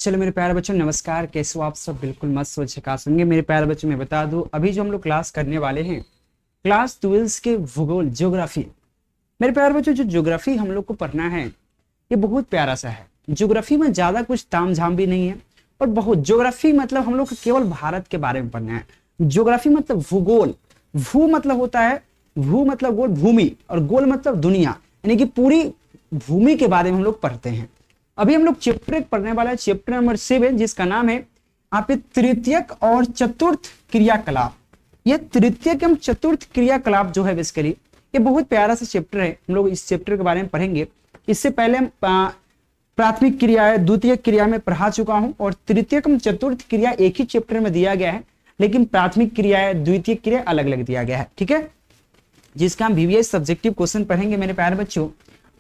चलो मेरे प्यारे बच्चों नमस्कार, कैसे हो आप सब। बिल्कुल मस्त हो झकास होंगे। मेरे प्यारे बच्चों मैं बता दूं, अभी जो हम लोग क्लास करने वाले हैं क्लास 12 के भूगोल ज्योग्राफी। मेरे प्यारे बच्चों जो ज्योग्राफी हम लोग को पढ़ना है ये बहुत प्यारा सा है। ज्योग्राफी में ज्यादा कुछ तामझाम भी नहीं है और बहुत ज्योग्राफी मतलब हम लोग को केवल भारत के बारे में पढ़ना है। ज्योग्राफी मतलब भूगोल। भू मतलब होता है, भू मतलब गोल भूमि और गोल मतलब दुनिया, यानी कि पूरी भूमि के बारे में हम लोग पढ़ते हैं। अभी हम लोग चैप्टर एक पढ़ने वाला है, चैप्टर नंबर 7, जिसका नाम है आप तृतीयक और चतुर्थ क्रियाकलाप। ये तृतीयक एवं चतुर्थ क्रियाकलाप जो है बेसिकली ये बहुत प्यारा सा चैप्टर है। हम लोग इस चैप्टर के बारे में पढ़ेंगे। इससे पहले हम प्राथमिक क्रिया है, द्वितीयक क्रिया में पढ़ा चुका हूं और तृतीयक एवं चतुर्थ क्रिया एक ही चैप्टर में दिया गया है, लेकिन प्राथमिक क्रिया है, द्वितीयक क्रिया अलग अलग दिया गया है। ठीक है, जिसका हम वीवीएस सब्जेक्टिव क्वेश्चन पढ़ेंगे मेरे प्यारे बच्चों।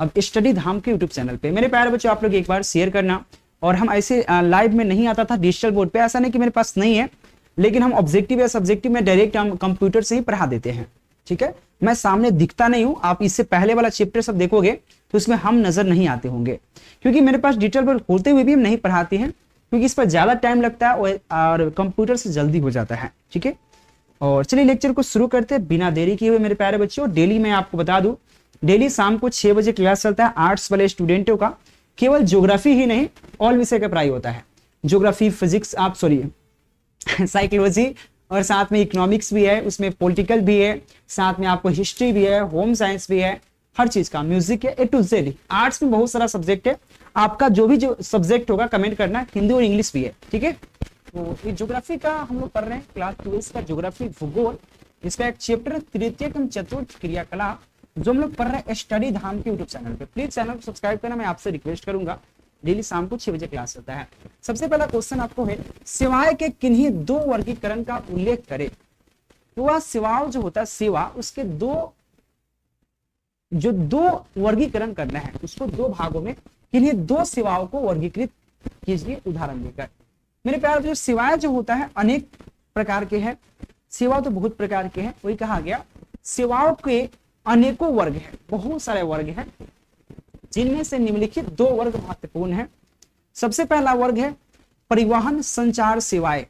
अब स्टडी धाम के यूट्यूब चैनल पे मेरे प्यारे बच्चों आप लोग एक बार शेयर करना। और हम ऐसे लाइव में नहीं आता था डिजिटल बोर्ड पे, ऐसा नहीं कि मेरे पास नहीं है, लेकिन हम ऑब्जेक्टिव या सब्जेक्टिव में डायरेक्ट हम कंप्यूटर से ही पढ़ा देते हैं। ठीक है, मैं सामने दिखता नहीं हूं। आप इससे पहले वाला चैप्टर सब देखोगे तो उसमें हम नजर नहीं आते होंगे, क्योंकि मेरे पास डिजिटल बोर्ड होते हुए भी हम नहीं पढ़ाते हैं, क्योंकि इस पर ज्यादा टाइम लगता है और कंप्यूटर से जल्दी हो जाता है। ठीक है, और चलिए लेक्चर को शुरू करते हैं बिना देरी किए हुए मेरे प्यारे बच्चों। डेली मैं आपको बता दूं, डेली शाम को 6 बजे क्लास चलता है आर्ट्स वाले स्टूडेंटों का। केवल ज्योग्राफी ही नहीं, ऑल विषय का पढ़ाई होता है। ज्योग्राफी, फिजिक्स, आप सॉरी साइकोलॉजी, और साथ में इकोनॉमिक्स भी है, उसमें पॉलिटिकल भी है, साथ में आपको हिस्ट्री भी है, होम साइंस भी है, हर चीज का, म्यूजिक है, A to Z। आर्ट्स में बहुत सारा सब्जेक्ट है। आपका जो भी जो सब्जेक्ट होगा कमेंट करना, हिंदी और इंग्लिश भी है। ठीक है, तो ये ज्योग्राफी का हम लोग पढ़ रहे हैं, क्लास 12 का ज्योग्राफी भूगोल। इसका एक चैप्टर तृतीयक एवं चतुर्थ क्रियाकलाप जो हम लोग पढ़ रहे हैं स्टडी धाम के यूट्यूब चैनल पे। प्लीज चैनल को सब्सक्राइब करना, मैं आपसे रिक्वेस्ट करूंगा। डेली शाम को 6 बजे क्लास होता है। सबसे पहला क्वेश्चन आपको है, सिवाय के किन्हीं दो वर्गीकरण का उल्लेख करें। तो वह सेवाओं जो होता है, सेवा, उसके दो वर्गीकरण करना है, उसको दो भागों में किन्हीं दो सेवाओं को वर्गीकृत कीजिए उदाहरण देकर। मेरे प्यारे जो सेवाएं जो होता है अनेक प्रकार के हैं, सेवा तो बहुत प्रकार के हैं, वही कहा गया सेवाओं के अनेकों वर्ग हैं, बहुत सारे वर्ग हैं, जिनमें से निम्नलिखित दो वर्ग महत्वपूर्ण हैं। सबसे पहला वर्ग है परिवहन संचार सेवाएं।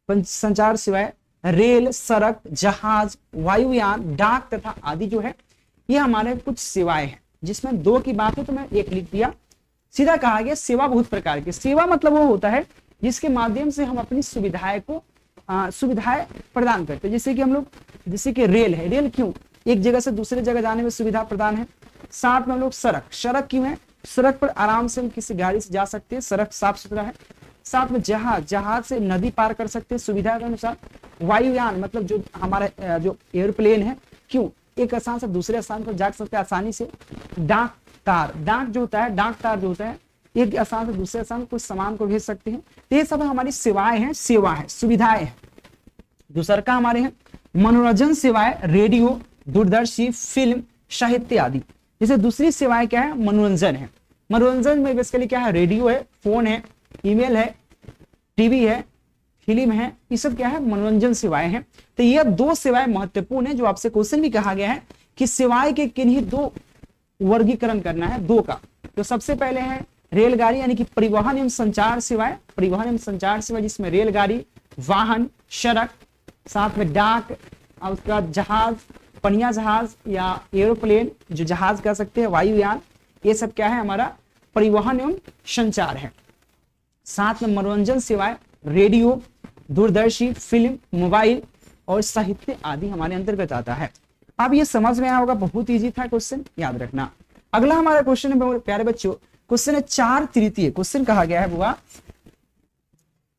संचार सेवाएं रेल, सड़क, जहाज, वायुयान, डाक तथा आदि जो है ये हमारे कुछ सेवाएं हैं, जिसमें दो की बात है तो मैं एक लिख दिया। सीधा कहा गया सेवा बहुत प्रकार की। सेवा मतलब वो होता है जिसके माध्यम से हम अपनी सुविधाएं को सुविधाएं प्रदान करते हैं। जैसे कि हम लोग, जैसे कि रेल है, रेल क्यों, एक जगह से दूसरे जगह जाने में सुविधा प्रदान है। साथ में हम लोग सड़क, सड़क क्यों है, सड़क पर आराम से हम किसी गाड़ी से जा सकते हैं, सड़क साफ सुथरा है। साथ में जहाज, जहाज से नदी पार कर सकते हैं सुविधा के अनुसार। वायुयान मतलब जो हमारा जो एयरप्लेन है, क्यों, एक स्थान से दूसरे स्थान पर जा सकते हैं आसानी से। डाक तार, डाक जो होता है, डाक तार जो होता है, एक स्थान से दूसरे स्थान कुछ सामान को भेज सकते हैं। तो ये सब हमारी सेवाएं हैं, सेवा है, सुविधाएं हैं। दूसरा का हमारे हैं मनोरंजन सेवाएं, रेडियो, दूरदर्शी, फिल्म, साहित्य आदि। जैसे दूसरी सेवाएं क्या है, मनोरंजन है। मनोरंजन में बेसिकली क्या है, रेडियो है, फोन है, ईमेल है, टीवी है, फिल्म है, ये सब क्या है, मनोरंजन सेवाएं हैं। तो ये दो सेवाएं महत्वपूर्ण है, जो आपसे क्वेश्चन भी कहा गया है कि सेवाएं के किन्हीं दो वर्गीकरण करना है, दो का। तो सबसे पहले है रेलगाड़ी, यानी कि परिवहन एवं संचार सेवाएं, परिवहन एवं संचार सेवा, जिसमें रेलगाड़ी, वाहन, सड़क, साथ में डाक, और उसका जहाज, पनिया जहाज या एरोप्लेन जो जहाज कह सकते हैं, वायुयान, ये सब क्या है, हमारा परिवहन एवं संचार है। साथ में मनोरंजन सेवाएं, रेडियो, दूरदर्शी, फिल्म, मोबाइल और साहित्य आदि हमारे अंतर्गत आता है। अब ये समझ में आया होगा, बहुत इजी था क्वेश्चन, याद रखना। अगला हमारा क्वेश्चन है प्यारे बच्चों, क्वेश्चन है चार तृतीय। क्वेश्चन कहा गया है हुआ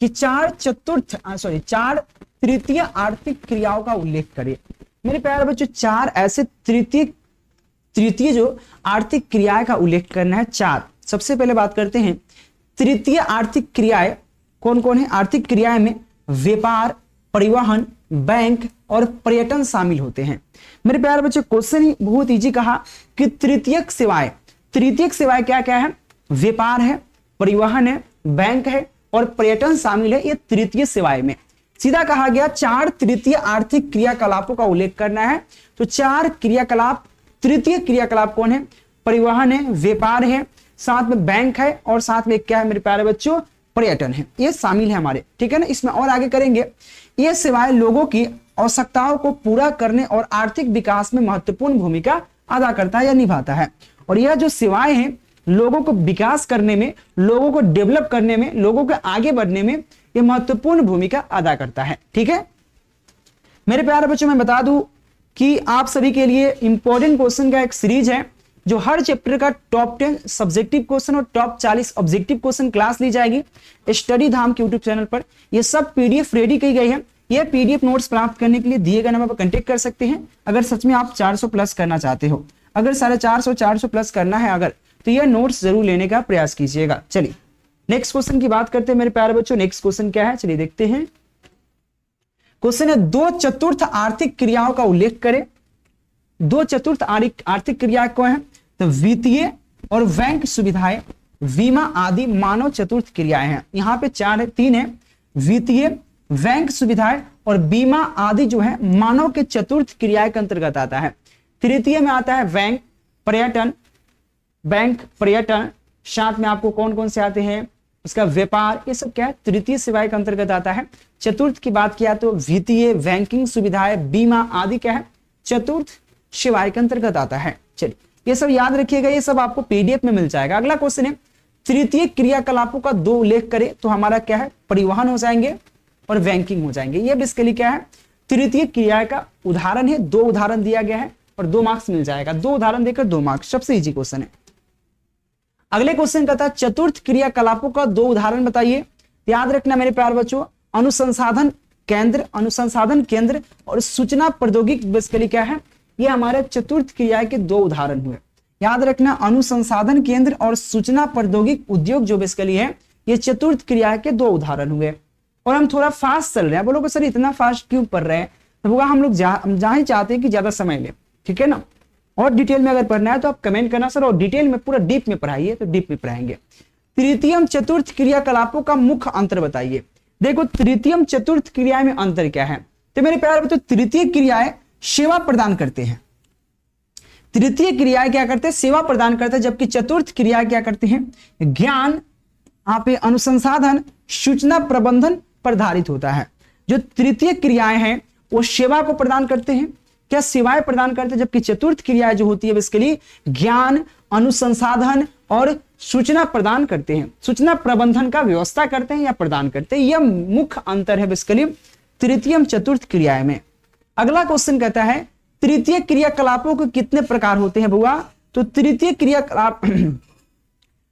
कि चार तृतीय आर्थिक क्रियाओं का उल्लेख करें। मेरे प्यारे बच्चों चार ऐसे तृतीय जो आर्थिक क्रियाएं का उल्लेख करना है, चार। सबसे पहले बात करते हैं तृतीय आर्थिक क्रियाएं कौन कौन है। आर्थिक क्रियाएं में व्यापार, परिवहन, बैंक और पर्यटन शामिल होते हैं। मेरे प्यारे बच्चों क्वेश्चन ही बहुत इजी कहा कि तृतीयक सेवाएं, तृतीयक सेवाएं क्या क्या है, व्यापार है, परिवहन है, बैंक है और पर्यटन शामिल है, ये तृतीय सेवाएं में। सीधा कहा गया चार तृतीय आर्थिक क्रियाकलापों का उल्लेख करना है। तो चार क्रियाकलाप, तृतीय क्रियाकलाप कौन है, परिवहन है, व्यापार है, साथ में बैंक है और साथ में क्या है मेरे प्यारे बच्चों, पर्यटन है, ये शामिल है हमारे, ठीक है ना। इसमें और आगे करेंगे, ये सेवाएं लोगों की आवश्यकताओं को पूरा करने और आर्थिक विकास में महत्वपूर्ण भूमिका अदा करता है या निभाता है। और यह जो सेवाएं हैं लोगों को विकास करने में, लोगों को डेवलप करने में, लोगों के आगे बढ़ने में ये महत्वपूर्ण भूमिका अदा करता है, ठीक है। मेरे प्यारे बच्चों मैं बता दूं कि आप सभी के लिए इंपॉर्टेंट क्वेश्चन का एक सीरीज है जो हर चैप्टर का टॉप 10 सब्जेक्टिव क्वेश्चन और टॉप 40 ऑब्जेक्टिव क्वेश्चन क्लास ली जाएगी स्टडी धाम के यूट्यूब चैनल पर। ये सब पीडीएफ रेडी की गई है। ये पीडीएफ नोट्स प्राप्त करने के लिए दिए गए नंबर पर कांटेक्ट कर सकते हैं अगर सच में आप 400 प्लस करना चाहते हो। अगर 450 400 प्लस करना है अगर, तो ये नोट्स जरूर लेने का प्रयास कीजिएगा। चलिए नेक्स्ट क्वेश्चन की बात करते हैं मेरे प्यारे बच्चों। नेक्स्ट क्वेश्चन क्या है, चलिए देखते हैं। क्वेश्चन है, दो चतुर्थ आर्थिक क्रियाओं का उल्लेख करें। दो चतुर्थ आर्थिक क्रिया कौन है, तो वित्तीय और बैंक सुविधाएं, बीमा आदि मानव चतुर्थ क्रियाएं हैं। यहाँ पे 3 है, वित्तीय, बैंक सुविधाएं और बीमा आदि जो है मानव के चतुर्थ क्रियाएं के अंतर्गत आता है। तृतीय में आता है बैंक, पर्यटन, साथ में आपको कौन कौन से आते हैं, उसका व्यापार, ये सब क्या है तृतीय सेवाएं के अंतर्गत आता है। चतुर्थ की बात किया तो वित्तीय, बैंकिंग सुविधाएं, बीमा आदि क्या है चतुर्थ सेवाएं के अंतर्गत आता है। चलिए ये सब याद रखिएगा, ये सब आपको पीडीएफ में मिल जाएगा। अगला क्वेश्चन है, तृतीय क्रियाकलापों का 2 उल्लेख करें, तो हमारा क्या है परिवहन हो जाएंगे और बैंकिंग हो जाएंगे। ये बेसिकली क्या है तृतीय क्रिया का उदाहरण है। 2 उदाहरण दिया गया है और 2 मार्क्स मिल जाएगा। 2 उदाहरण देकर 2 मार्क्स, सबसे इजी क्वेश्चन है। अगले क्वेश्चन का था चतुर्थ क्रियाकलापों का 2 उदाहरण बताइए। याद रखना मेरे प्यारे बच्चों, अनुसंधान केंद्र और सूचना प्रौद्योगिकी बेसिकली क्या है, ये हमारे चतुर्थ क्रिया के 2 उदाहरण हुए। याद रखना अनुसंधान केंद्र और सूचना प्रौद्योगिकी उद्योग जो बेसिकली है ये चतुर्थ क्रिया के 2 उदाहरण हुए। और हम थोड़ा फास्ट चल रहे हैं, बोलोगे सर इतना फास्ट क्यों पढ़ रहे हैं, तो होगा हम लोग जहां ही चाहते हैं कि ज्यादा समय ले, ठीक है ना। और डिटेल में अगर पढ़ना है तो आप कमेंट करना सर, और डिटेल में पूरा डीप में पढ़ाइए, तो डीप में पढ़ाएंगे। तृतीयम चतुर्थ क्रियाकलापों का मुख्य अंतर बताइए। देखो तृतीयम चतुर्थ क्रिया में अंतर क्या है, तो मेरे प्यारे बच्चों तृतीय क्रियाएं सेवा प्रदान करते हैं। तृतीय क्रियाएं क्या करते हैं, सेवा प्रदान करते हैं, जबकि चतुर्थ क्रिया क्या करते हैं, ज्ञान, आप अनुसंधान, सूचना प्रबंधन पर आधारित होता है। जो तृतीय क्रियाएं हैं वो सेवा को प्रदान करते हैं, क्या सेवाएं प्रदान करते हैं, जबकि चतुर्थ क्रियाएं जो होती है इसके लिए ज्ञान, अनुसंधान और सूचना प्रदान करते हैं, सूचना प्रबंधन का व्यवस्था करते हैं या प्रदान करते हैं। यह मुख्य अंतर है बेसिकली तृतीय चतुर्थ क्रियाएं में। अगला क्वेश्चन कहता है तृतीय क्रियाकलापों के कितने प्रकार होते हैं बुआ, तो तृतीय क्रियाकलाप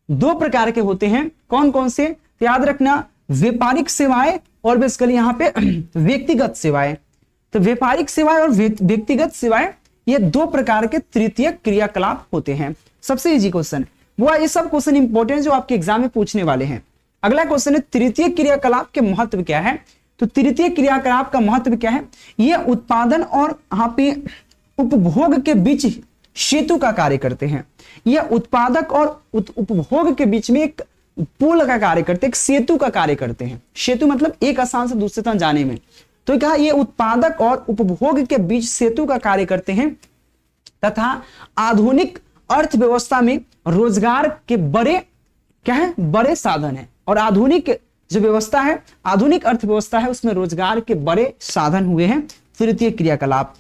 2 प्रकार के होते हैं। कौन कौन से, तो याद रखना व्यापारिक सेवाएं और बेसिकली यहाँ पे व्यक्तिगत सेवाएं। तो व्यापारिक सेवाएं और व्यक्तिगत सेवाएं ये 2 प्रकार के तृतीय क्रियाकलाप होते हैं। सबसे इजी क्वेश्चन वो, ये सब क्वेश्चन इंपॉर्टेंट जो आपके एग्जाम में पूछने वाले हैं। अगला क्वेश्चन है तृतीय क्रियाकलाप के महत्व क्या है, तो तृतीय क्रियाकलाप का महत्व क्या है, ये उत्पादन और यहाँ पे उपभोग के बीच सेतु का कार्य करते हैं। यह उत्पादक और उपभोग के बीच में एक पुल का कार्य करते हैं, एक सेतु का कार्य करते हैं। सेतु मतलब एक स्थान से दूसरे स्थान जाने में, तो कहा ये उत्पादक और उपभोग के बीच सेतु का कार्य करते हैं तथा आधुनिक अर्थव्यवस्था में रोजगार के बड़े क्या है, बड़े साधन है। और आधुनिक जो व्यवस्था है, आधुनिक अर्थव्यवस्था है, उसमें रोजगार के बड़े साधन हुए हैं तृतीय क्रियाकलाप।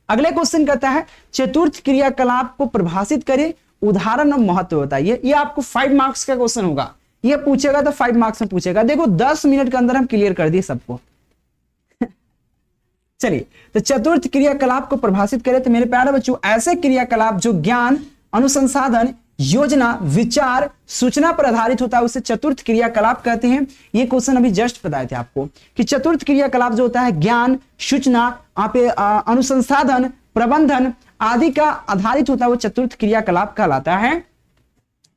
अगले क्वेश्चन कहता है चतुर्थ क्रियाकलाप को परिभाषित करें, उदाहरण और महत्व बताइए। ये आपको 5 मार्क्स का क्वेश्चन होगा, ये पूछेगा तो 5 मार्क्स में पूछेगा। देखो 10 मिनट के अंदर हम क्लियर कर दिए सबको। चलिए तो चतुर्थ क्रियाकलाप को परिभाषित करें, तो मेरे प्यारे बच्चों ऐसे क्रियाकलाप जो ज्ञान, अनुसंधान, योजना, विचार, सूचना पर आधारित होता है उसे चतुर्थ क्रियाकलाप कहते हैं। ये क्वेश्चन अभी जस्ट बताए थे आपको कि चतुर्थ क्रियाकलाप जो होता है ज्ञान, सूचना, अनुसंधान, प्रबंधन आदि का आधारित होता है वो चतुर्थ क्रियाकलाप कहलाता है।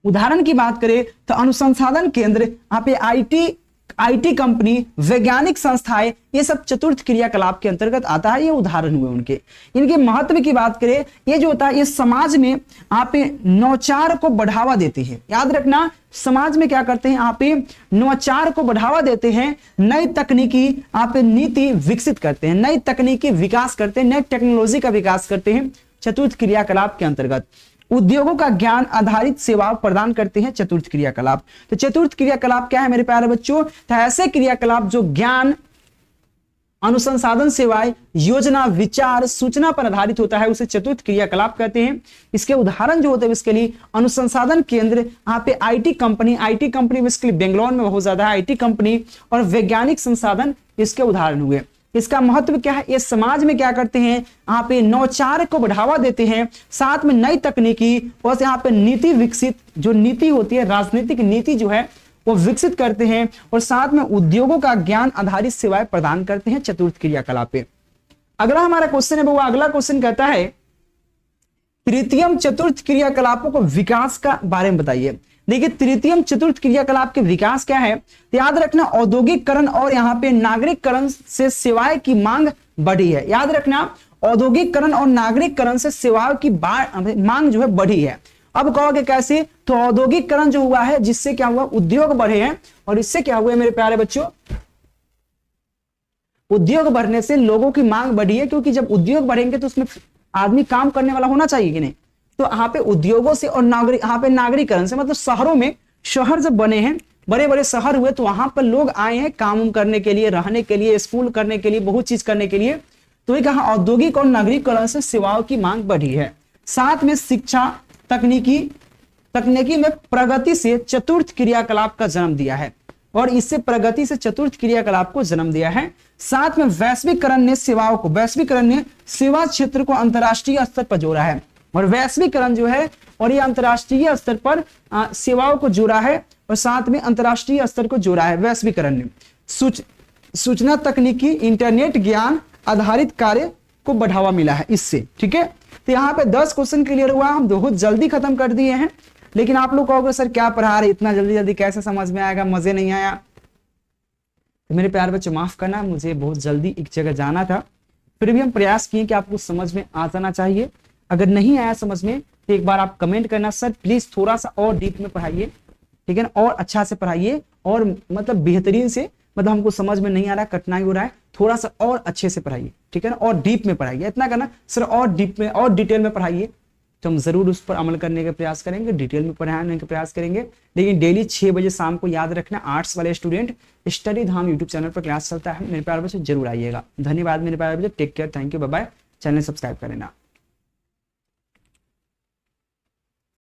उदाहरण की बात करें तो अनुसंधान केंद्र, यहाँ पे आईटी कंपनी, वैज्ञानिक संस्थाएं, ये सब चतुर्थ क्रियाकलाप के अंतर्गत आता है। ये उदाहरण हुए उनके। इनके महत्व की बात करें, ये जो होता है ये समाज में आप नवाचार को बढ़ावा देते हैं। याद रखना समाज में क्या करते हैं, आप नवाचार को बढ़ावा देते हैं, नई तकनीकी आप नीति विकसित करते हैं, नई तकनीकी विकास करते हैं, नई टेक्नोलॉजी का विकास करते हैं चतुर्थ क्रियाकलाप के अंतर्गत। उद्योगों का ज्ञान आधारित सेवा प्रदान करते हैं चतुर्थ क्रियाकलाप। तो चतुर्थ क्रियाकलाप क्या है मेरे प्यारे बच्चों? तो ऐसे क्रियाकलाप जो ज्ञान, अनुसंसाधन सेवाएं, योजना, विचार, सूचना पर आधारित होता है उसे चतुर्थ क्रियाकलाप कहते हैं। इसके उदाहरण जो होते हैं इसके लिए अनुसंसाधन केंद्र, यहाँ पे आईटी कंपनी बेसिकली बेंगलोर में बहुत ज्यादा है आईटी कंपनी, और वैज्ञानिक संसाधन इसके उदाहरण हुए। इसका महत्व क्या है? ये समाज में क्या करते हैं? यहाँ पे नवाचार को बढ़ावा देते हैं, साथ में नई तकनीकी और यहाँ पे नीति विकसित, जो नीति होती है राजनीतिक नीति जो है वो विकसित करते हैं, और साथ में उद्योगों का ज्ञान आधारित सेवाएं प्रदान करते हैं चतुर्थ क्रियाकलाप पे। अगला हमारा क्वेश्चन है वो अगला क्वेश्चन कहता है तृतीयम चतुर्थ क्रियाकलापों को विकास का बारे में बताइए। देखिए तृतीयम चतुर्थ क्रियाकलाप के विकास क्या है? तो याद रखना औद्योगिकरण और यहाँ पे नागरिककरण से सेवाएं की मांग बढ़ी है। याद रखना औद्योगिकरण और नागरिककरण से सेवाओं की मांग जो है बढ़ी है। अब कहोगे कैसे? तो औद्योगिकरण जो हुआ है जिससे क्या हुआ? उद्योग बढ़े हैं, और इससे क्या हुआ मेरे प्यारे बच्चों? उद्योग बढ़ने से लोगों की मांग बढ़ी है, क्योंकि जब उद्योग बढ़ेंगे तो उसमें आदमी काम करने वाला होना चाहिए कि नहीं। तो यहाँ पे उद्योगों से और यहाँ पे नागरिकरण से, मतलब शहरों में, शहर जब बने हैं, बड़े बड़े शहर हुए, तो वहां पर लोग आए हैं काम करने के लिए, रहने के लिए, स्कूल करने के लिए, बहुत चीज करने के लिए। तो ये कहा औद्योगिक और नागरिकरण से सेवाओं की मांग बढ़ी है। साथ में शिक्षा, तकनीकी में प्रगति से चतुर्थ क्रियाकलाप का जन्म दिया है, और इससे प्रगति से चतुर्थ क्रियाकलाप को जन्म दिया है। साथ में वैश्वीकरण ने सेवा क्षेत्र को अंतरराष्ट्रीय स्तर पर जोड़ा है, और वैश्वीकरण जो है और ये अंतरराष्ट्रीय स्तर पर सेवाओं को जोड़ा है, और साथ में अंतरराष्ट्रीय स्तर को जोड़ा है वैश्वीकरण ने। सूचना तकनीकी, इंटरनेट, ज्ञान आधारित कार्य को बढ़ावा मिला है इससे। ठीक है, तो यहाँ पे 10 क्वेश्चन क्लियर हुआ, हम बहुत जल्दी खत्म कर दिए हैं। लेकिन आप लोग कहोगे सर क्या पढ़ा रहे, इतना जल्दी जल्दी कैसे समझ में आएगा, मजे नहीं आया। तो मेरे प्यारे बच्चों माफ करना, मुझे बहुत जल्दी एक जगह जाना था, फिर भी हम प्रयास किए कि आपको समझ में आ जाना चाहिए। अगर नहीं आया समझ में तो एक बार आप कमेंट करना, सर प्लीज थोड़ा सा और डीप में पढ़ाइए, ठीक है ना, और अच्छा से पढ़ाइए, और मतलब बेहतरीन से, मतलब हमको समझ में नहीं आ रहा, कठिनाई हो रहा है, थोड़ा सा और अच्छे से पढ़ाइए, ठीक है ना, और डीप में पढ़ाइए। इतना करना सर, और डीप में और डिटेल में पढ़ाइए, तो हम जरूर उस पर अमल करने का प्रयास करेंगे, डिटेल में पढ़ाने का प्रयास करेंगे। लेकिन डेली 6 बजे शाम को याद रखना, आर्ट्स वाले स्टूडेंट स्टडी धाम यूट्यूब चैनल पर क्लास चलता है, मेरे प्यारे बच्चे जरूर आइएगा। धन्यवाद मेरे प्यारे बच्चे, take care, thank you, bye bye. Channel subscribe कर लेना।